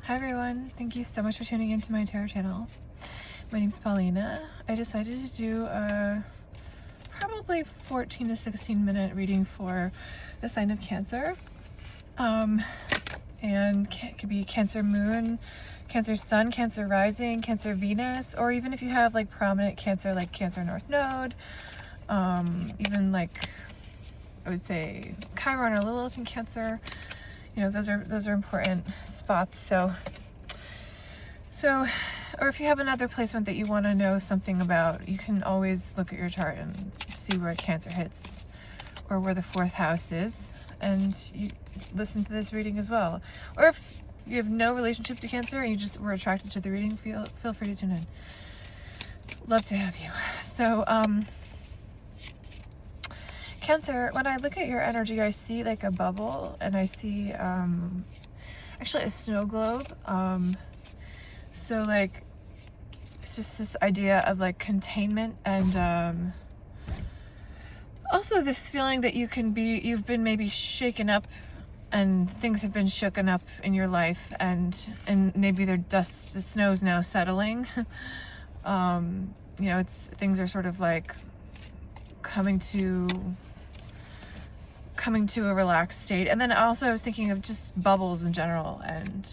Hi everyone, thank you so much for tuning into my tarot channel. My name's Paulina. I decided to do a probably 14 to 16 minute reading for the sign of Cancer. And it could be Cancer Moon, Cancer Sun, Cancer Rising, Cancer Venus, or even if you have like prominent Cancer like Cancer North Node, even like I would say Chiron or Lilith in Cancer. You know, those are important spots. So, or if you have another placement that you want to know something about, you can always look at your chart and see where Cancer hits or where the fourth house is, and you listen to this reading as well. Or if you have no relationship to Cancer and you just were attracted to the reading, feel free to tune in. Love to have you. So, Cancer, when I look at your energy, I see like a bubble, and I see actually a snow globe. So like it's just this idea of like containment, and also this feeling that you've been maybe shaken up, and things have been shooken up in your life, and maybe the snow's now settling. You know, things are sort of like coming to a relaxed state. And then also I was thinking of just bubbles in general, and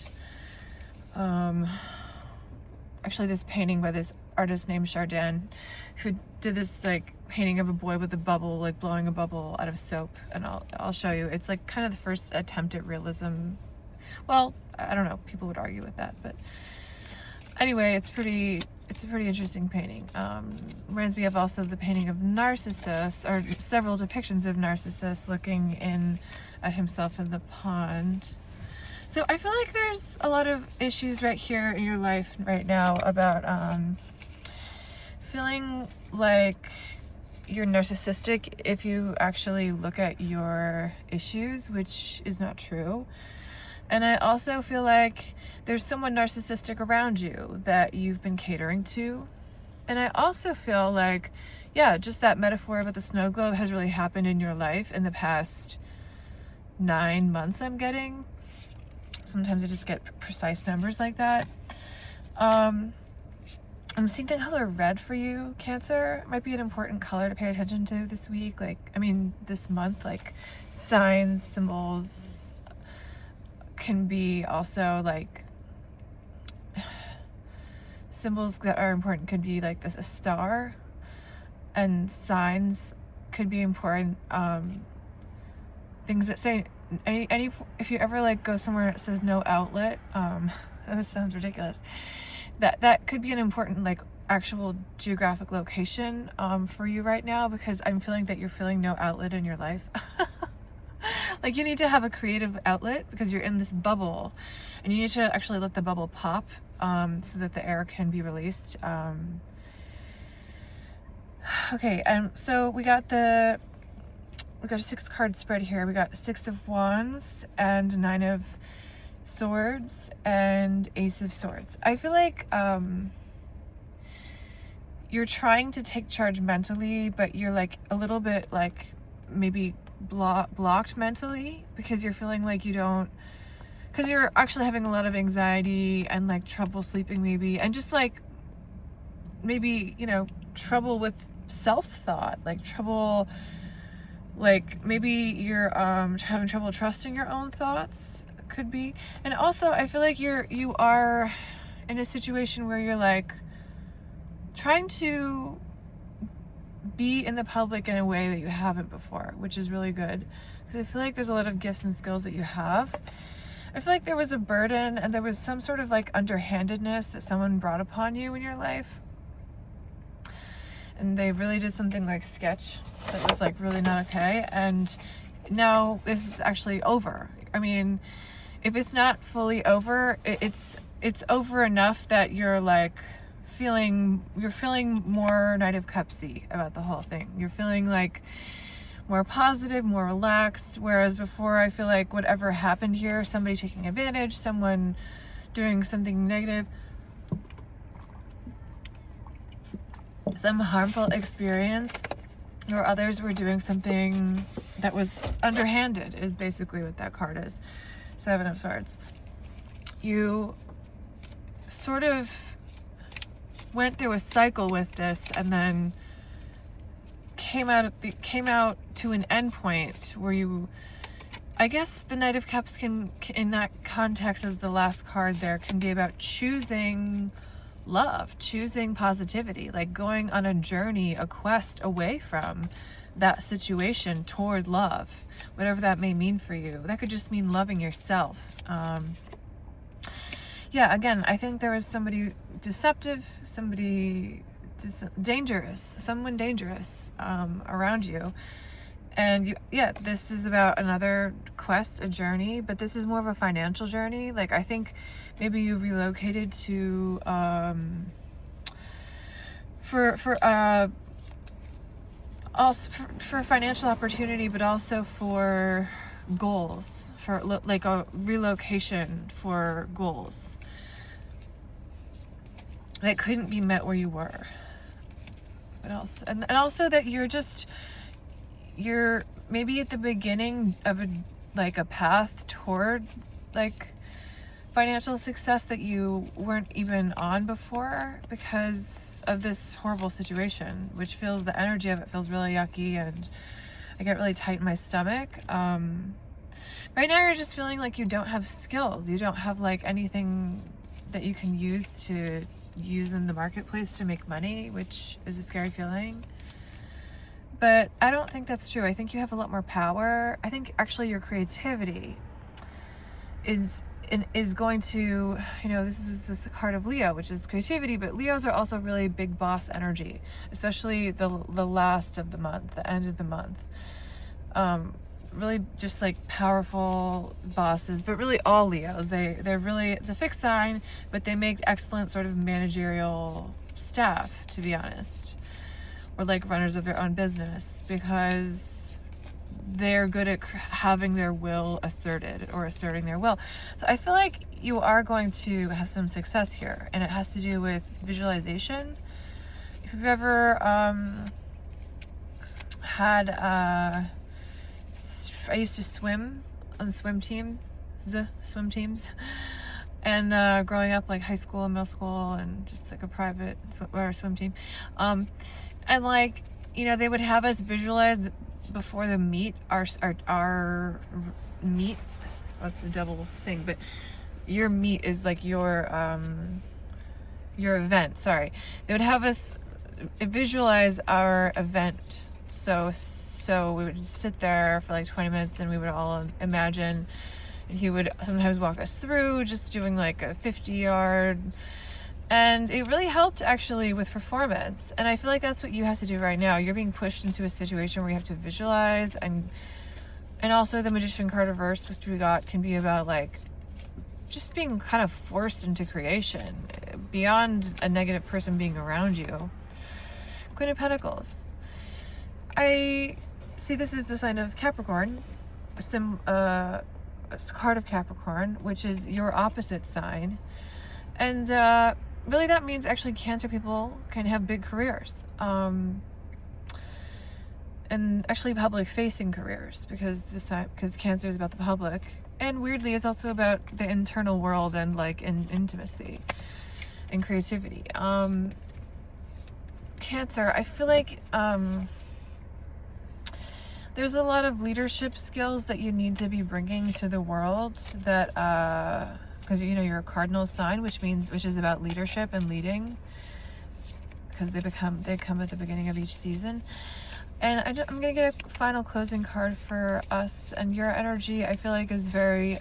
actually this painting by this artist named Chardin, who did this like painting of a boy with a bubble, like blowing a bubble out of soap, and I'll show you. It's like kind of the first attempt at realism. Well, I don't know, people would argue with that, but anyway, it's a pretty interesting painting. Reminds me of also the painting of Narcissus, or several depictions of Narcissus looking in at himself in the pond. So I feel like there's a lot of issues right here in your life right now about feeling like you're narcissistic if you actually look at your issues, which is not true. And I also feel like there's someone narcissistic around you that you've been catering to. And I also feel like, yeah, just that metaphor about the snow globe has really happened in your life in the past 9 months, I'm getting. Sometimes I just get precise numbers like that. I'm seeing the color red for you, Cancer. Might be an important color to pay attention to this week. This month, like signs, symbols can be also like symbols that are important could be like a star, and signs could be important. Things that say any if you ever like go somewhere that says no outlet, this sounds ridiculous, that could be an important like actual geographic location for you right now, because I'm feeling that you're feeling no outlet in your life. Like you need to have a creative outlet because you're in this bubble, and you need to actually let the bubble pop so that the air can be released. Okay, so we got a 6-card spread here. We got 6 of Wands and 9 of Swords and Ace of Swords. I feel like you're trying to take charge mentally, but you're like a little bit like maybe blocked mentally, because you're feeling like because you're actually having a lot of anxiety and like trouble sleeping maybe, and just like maybe, you know, trouble with self-thought, like trouble, like maybe you're having trouble trusting your own thoughts, could be. And also I feel like you are in a situation where you're like trying to be in the public in a way that you haven't before, which is really good, because I feel like there's a lot of gifts and skills that you have. I feel like there was a burden and there was some sort of like underhandedness that someone brought upon you in your life, and they really did something like sketch that was like really not okay, and now this is actually over. I mean, if it's not fully over, it's over enough that you're like feeling more Knight of Cupsy about the whole thing. You're feeling like more positive, more relaxed, whereas before I feel like whatever happened here, somebody taking advantage, someone doing something negative, some harmful experience, or others were doing something that was underhanded, is basically what that card is. 7 of Swords. You sort of went through a cycle with this and then came out to an end point where you, I guess the Knight of Cups can, in that context as the last card there, can be about choosing love, choosing positivity, like going on a journey, a quest away from that situation toward love, whatever that may mean for you. That could just mean loving yourself. Yeah, again, I think there was somebody deceptive, somebody dangerous, someone dangerous around you. And yeah, this is about another quest, a journey, but this is more of a financial journey. Like, I think maybe you relocated to also for financial opportunity, but also for goals, for like a relocation for goals that couldn't be met where you were. What else? And also that you're maybe at the beginning of a path toward like financial success that you weren't even on before because of this horrible situation, which feels, the energy of it feels really yucky, and I get really tight in my stomach. Right now you're just feeling like you don't have skills, you don't have like anything that you can use in the marketplace to make money, which is a scary feeling. But I don't think that's true. I think you have a lot more power. I think actually your creativity is going to, this is the card of Leo, which is creativity, but Leos are also really big boss energy, especially the last of the month, the end of the month. Really just like powerful bosses, but really all Leos, they're really, it's a fixed sign, but they make excellent sort of managerial staff, to be honest, or like runners of their own business, because they're good at having their will asserted or asserting their will. So I feel like you are going to have some success here, and it has to do with visualization. If you've ever I used to swim on swim teams, and growing up, like high school and middle school, and just like a private swim team, and like, they would have us visualize before the meet, our meet. That's a double thing, but your meet is like your event. Sorry, they would have us visualize our event. So we would sit there for like 20 minutes, and we would all imagine, and he would sometimes walk us through just doing like a 50-yard, and it really helped actually with performance. And I feel like that's what you have to do right now. You're being pushed into a situation where you have to visualize, and also the Magician card reverse, which we got, can be about like just being kind of forced into creation beyond a negative person being around you. Queen of Pentacles. I see this is the sign of Capricorn, a card of Capricorn, which is your opposite sign. And really that means actually Cancer people can have big careers. And actually public facing careers, because Cancer is about the public. And weirdly, it's also about the internal world and like intimacy and creativity. Cancer, I feel like there's a lot of leadership skills that you need to be bringing to the world, that because you're a cardinal sign, which is about leadership and leading, because they come at the beginning of each season. And I'm gonna get a final closing card for us, and your energy, I feel like, is very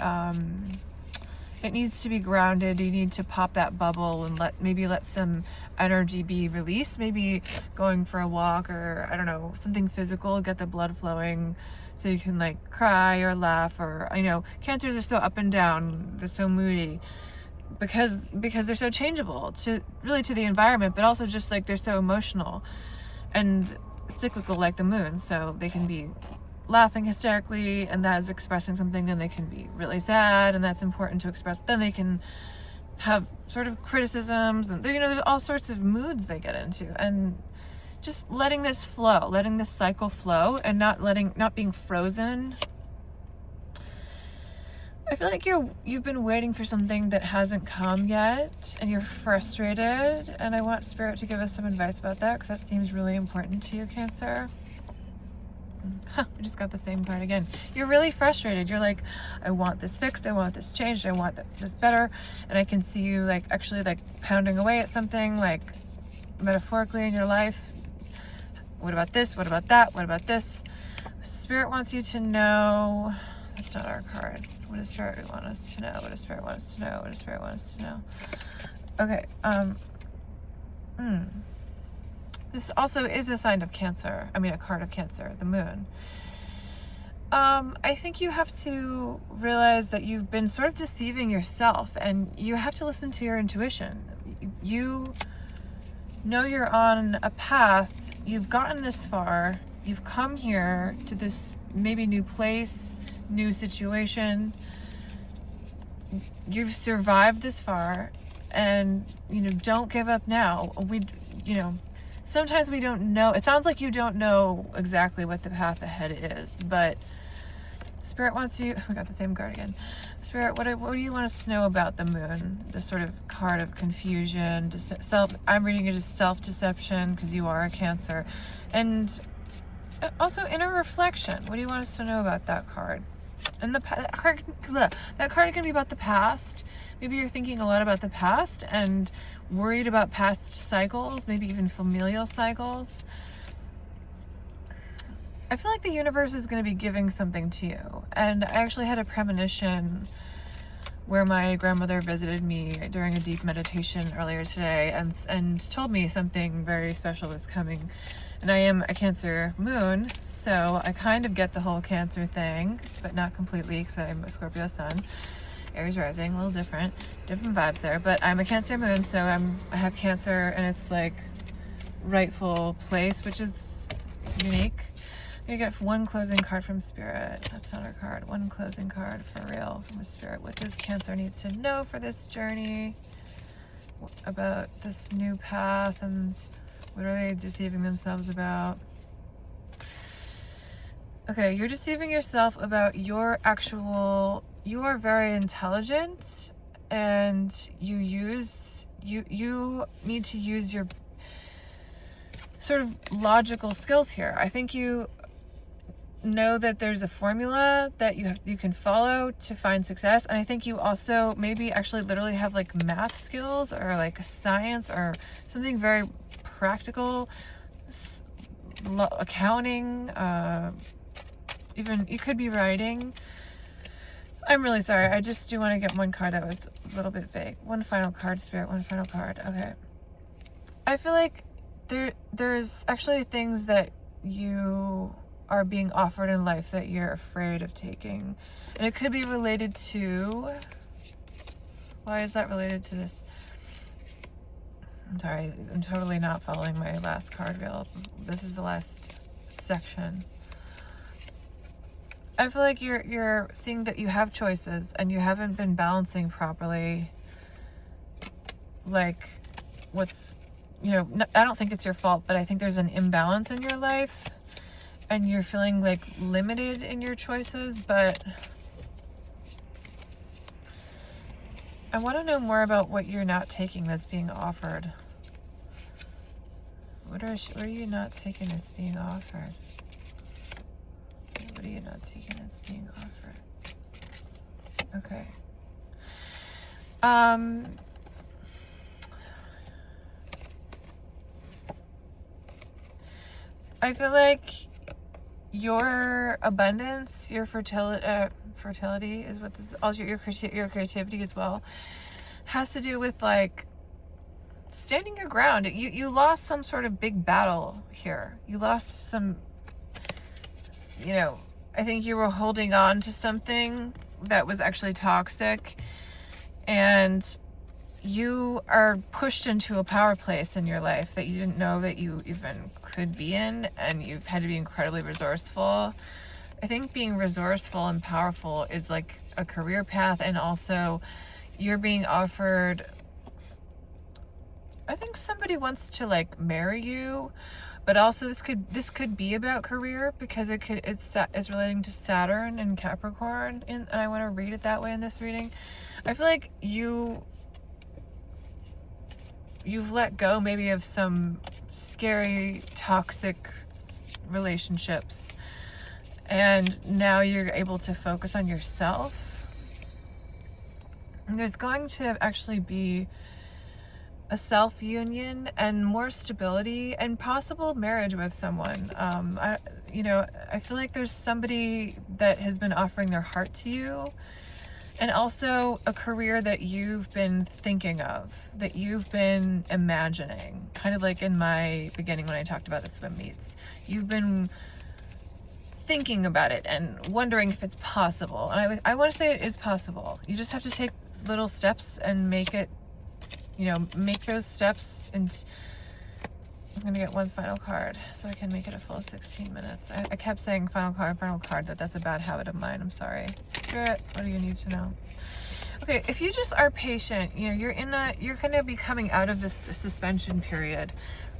it needs to be grounded. You need to pop that bubble and let some energy be released, maybe going for a walk, or I don't know, something physical, get the blood flowing so you can like cry or laugh. Or Cancers are so up and down, they're so moody because they're so changeable to the environment, but also just like they're so emotional and cyclical like the moon. So they can be laughing hysterically, and that is expressing something, then they can be really sad, and that's important to express, then they can have sort of criticisms, and there's all sorts of moods they get into. And just letting this flow, letting this cycle flow, and not being frozen. I feel like you've been waiting for something that hasn't come yet, and you're frustrated, and I want Spirit to give us some advice about that, because that seems really important to you, Cancer. We just got the same card again. You're really frustrated. You're like, I want this fixed, I want this changed, I want this better, and I can see you like actually like pounding away at something, like metaphorically in your life. What about this? What about that? What about this? Spirit wants you to know. That's not our card. What does Spirit want us to know? What does Spirit want us to know? What does Spirit want us to know? Okay. This also is a sign of Cancer. I mean, a card of Cancer, the moon. I think you have to realize that you've been sort of deceiving yourself, and you have to listen to your intuition. You know you're on a path. You've gotten this far. You've come here to this maybe new place, new situation. You've survived this far, and don't give up now. Sometimes we don't know. It sounds like you don't know exactly what the path ahead is, but Spirit wants you. We got the same card again. Spirit, what do you want us to know about the moon? The sort of card of confusion, I'm reading it as self-deception, because you are a Cancer, and also inner reflection. What do you want us to know about that card? And that card can be about the past. Maybe you're thinking a lot about the past and worried about past cycles, maybe even familial cycles. I feel like the universe is going to be giving something to you. And I actually had a premonition where my grandmother visited me during a deep meditation earlier today and told me something very special was coming. And I am a Cancer moon, so I kind of get the whole Cancer thing, but not completely, because I'm a Scorpio sun. Aries rising, a little different vibes there, but I'm a Cancer moon, so I have Cancer, and it's like rightful place, which is unique. You get one closing card from Spirit. That's not our card. One closing card for real from a Spirit. What does Cancer need to know for this journey? About this new path, and what are they deceiving themselves about? Okay, you're deceiving yourself about you are very intelligent, and you need to use your sort of logical skills here. I think you know that there's a formula that you can follow to find success, and I think you also maybe actually literally have like math skills or like science or something very practical, accounting, even you could be writing. I'm really sorry, I just do want to get one card that was a little bit vague. One final card, Spirit, one final card. Okay, I feel like there's actually things that you are being offered in life that you're afraid of taking, and it could be related to, why is that related to this? I'm sorry, I'm totally not following my last card reel. This is the last section. I feel like you're seeing that you have choices and you haven't been balancing properly, like I don't think it's your fault, but I think there's an imbalance in your life and you're feeling like limited in your choices. But I want to know more about what you're not taking that's being offered. What are you not taking that's being offered? What are you not taking that's being offered? Okay. I feel like your abundance, your fertility is what this is, also your creativity as well, has to do with like standing your ground. You lost some sort of big battle here. You lost some, I think you were holding on to something that was actually toxic, and you are pushed into a power place in your life that you didn't know that you even could be in, and you've had to be incredibly resourceful. I think being resourceful and powerful is like a career path, and also you're being offered, I think somebody wants to like marry you, But also this could be about career, because it's relating to Saturn and Capricorn, and I want to read it that way in this reading. I feel like you've let go maybe of some scary, toxic relationships, and now you're able to focus on yourself. And there's going to actually be a self-union and more stability and possible marriage with someone. I feel like there's somebody that has been offering their heart to you, and also a career that you've been thinking of, that you've been imagining, kind of like in my beginning when I talked about the swim meets. You've been thinking about it and wondering if it's possible. And I want to say it is possible. You just have to take little steps and make those steps. And I'm gonna get one final card so I can make it a full 16 minutes. I kept saying final card, that's a bad habit of mine. I'm sorry. Spirit, what do you need to know? Okay, if you just are patient, you're gonna be coming out of this suspension period,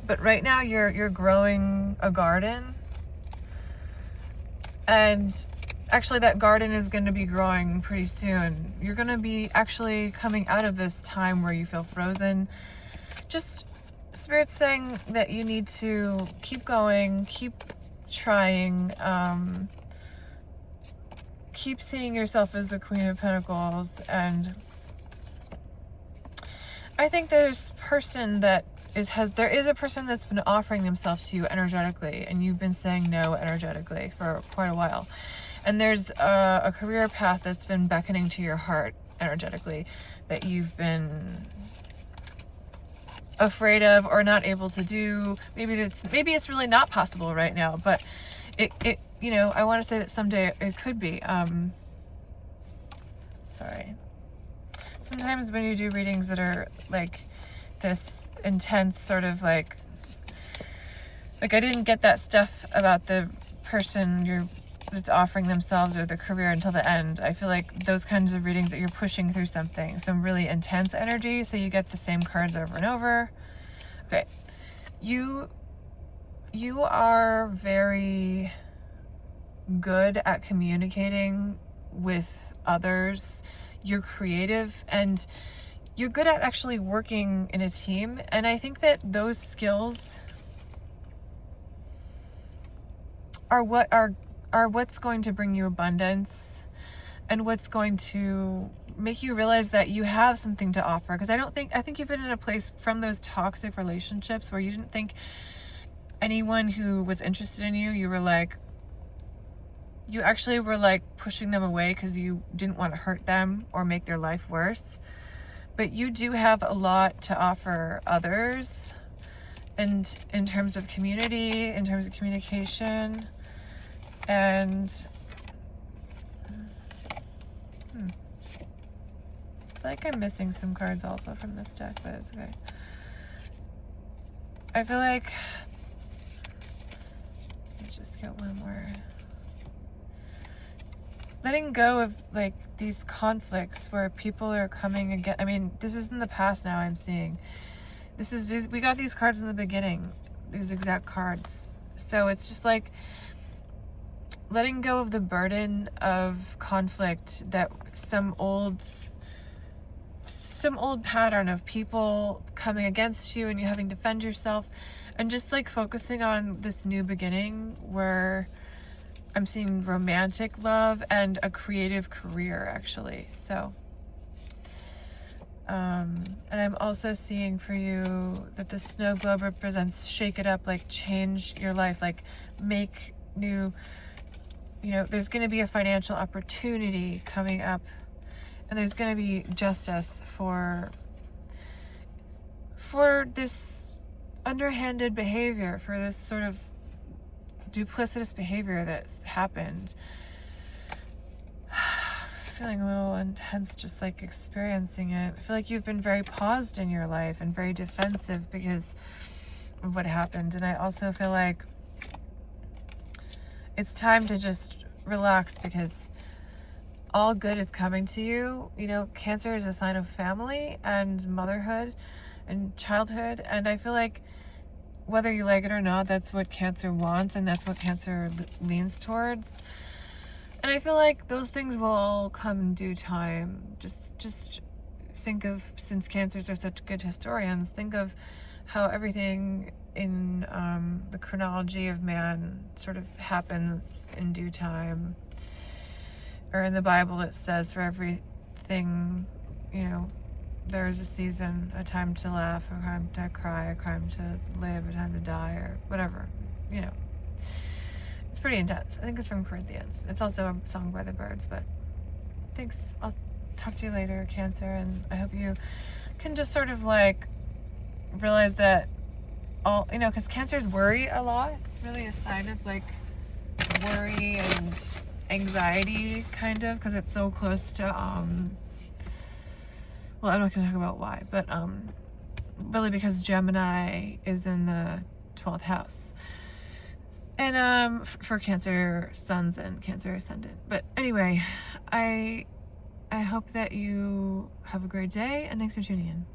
but right now you're growing a garden, and actually that garden is going to be growing pretty soon. You're going to be actually coming out of this time where you feel frozen. Just Spirit's saying that you need to keep going, keep trying, keep seeing yourself as the Queen of Pentacles. And I think there is a person that's been offering themselves to you energetically, and you've been saying no energetically for quite a while. And there's a career path that's been beckoning to your heart energetically that you've been afraid of or not able to do. Maybe it's really not possible right now, but I want to say that someday it could be. Sorry. Sometimes when you do readings that are like this intense, sort of like I didn't get that stuff about the person that's offering themselves or the career until the end. I feel like those kinds of readings that you're pushing through some really intense energy, so you get the same cards over and over. Okay, you are very good at communicating with others. You're creative, and you're good at actually working in a team. And I think that those skills are what's going to bring you abundance, and what's going to make you realize that you have something to offer. Because I think you've been in a place from those toxic relationships where you didn't think anyone who was interested in you, you actually were like pushing them away because you didn't want to hurt them or make their life worse. But you do have a lot to offer others, and in terms of community, in terms of communication. And I feel like I'm missing some cards also from this deck, but it's okay. I feel like, let's just get one more. Letting go of like these conflicts where people are coming again. I mean, this is in the past now, I'm seeing. We got these cards in the beginning, these exact cards. So it's just like letting go of the burden of conflict, that some old pattern of people coming against you and you having to defend yourself, and just like focusing on this new beginning where I'm seeing romantic love and a creative career, actually. So and I'm also seeing for you that the snow globe represents shake it up, like change your life, like make new, there's going to be a financial opportunity coming up, and there's going to be justice for this underhanded behavior, for this sort of duplicitous behavior that's happened. Feeling a little intense just like experiencing it. I feel like you've been very paused in your life and very defensive because of what happened. And I also feel like it's time to just relax, because all good is coming to you. Cancer is a sign of family and motherhood and childhood, and I feel like whether you like it or not, that's what Cancer wants, and that's what Cancer leans towards. And I feel like those things will all come in due time. Just think of, since Cancers are such good historians, think of how everything in the chronology of man sort of happens in due time. Or in the Bible it says for everything, you know, there's a season, a time to laugh, a time to cry, a time to live, a time to die, or whatever, you know. It's pretty intense. I think it's from Corinthians. It's also a song by the Byrds, but thanks. I'll talk to you later, Cancer, and I hope you can just sort of like realize that all, you know, because Cancers worry a lot. It's really a sign of like worry and anxiety, kind of, because it's so close to well, I'm not going to talk about why, but really because Gemini is in the 12th house, and for Cancer suns and Cancer ascendant. But anyway, I hope that you have a great day, and thanks for tuning in.